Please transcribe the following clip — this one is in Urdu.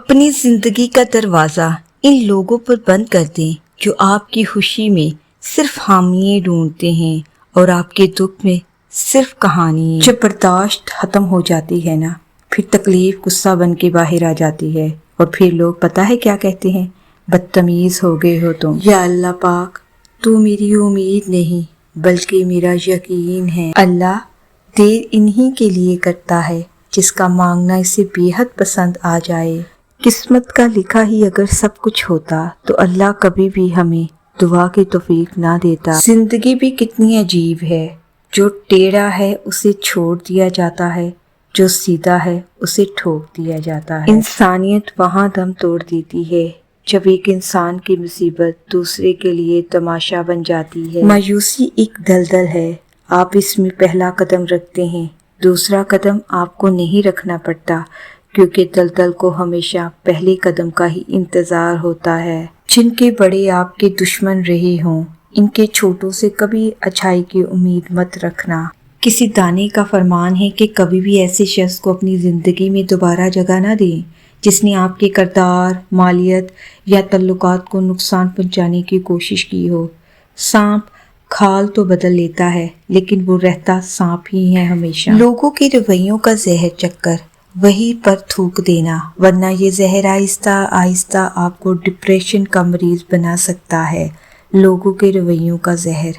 اپنی زندگی کا دروازہ ان لوگوں پر بند کر دیں جو آپ کی خوشی میں صرف خامیاں ڈھونڈتے ہیں اور آپ کے دکھ میں صرف کہانی۔ جب برداشت ختم ہو جاتی ہے نا، پھر تکلیف غصہ بن کے باہر آ جاتی ہے، اور پھر لوگ پتہ ہے کیا کہتے ہیں؟ بدتمیز ہو گئے ہو تم۔ یا اللہ پاک، تو میری امید نہیں بلکہ میرا یقین ہے۔ اللہ دیر انہی کے لیے کرتا ہے جس کا مانگنا اسے بے حد پسند آ جائے۔ قسمت کا لکھا ہی اگر سب کچھ ہوتا تو اللہ کبھی بھی ہمیں دعا کی توفیق نہ دیتا۔ زندگی بھی کتنی عجیب ہے، جو ٹیڑھا ہے اسے چھوڑ دیا جاتا ہے، جو سیدھا ہے اسے ٹھوک دیا جاتا ہے۔ انسانیت وہاں دم توڑ دیتی ہے جب ایک انسان کی مصیبت دوسرے کے لیے تماشا بن جاتی ہے۔ مایوسی ایک دلدل ہے، آپ اس میں پہلا قدم رکھتے ہیں، دوسرا قدم آپ کو نہیں رکھنا پڑتا، کیونکہ دلدل کو ہمیشہ پہلے قدم کا ہی انتظار ہوتا ہے۔ جن کے بڑے آپ کے دشمن رہے ہوں، ان کے چھوٹوں سے کبھی اچھائی کی امید مت رکھنا۔ کسی دانے کا فرمان ہے کہ کبھی بھی ایسے شخص کو اپنی زندگی میں دوبارہ جگہ نہ دیں جس نے آپ کے کردار، مالیت یا تعلقات کو نقصان پہنچانے کی کوشش کی ہو۔ سانپ کھال تو بدل لیتا ہے لیکن وہ رہتا سانپ ہی ہے ہمیشہ۔ لوگوں کے رویوں کا زہر چکر وہی پر تھوک دینا، ورنہ یہ زہر آہستہ آہستہ آپ کو ڈپریشن کا مریض بنا سکتا ہے۔ لوگوں کے رویوں کا زہر۔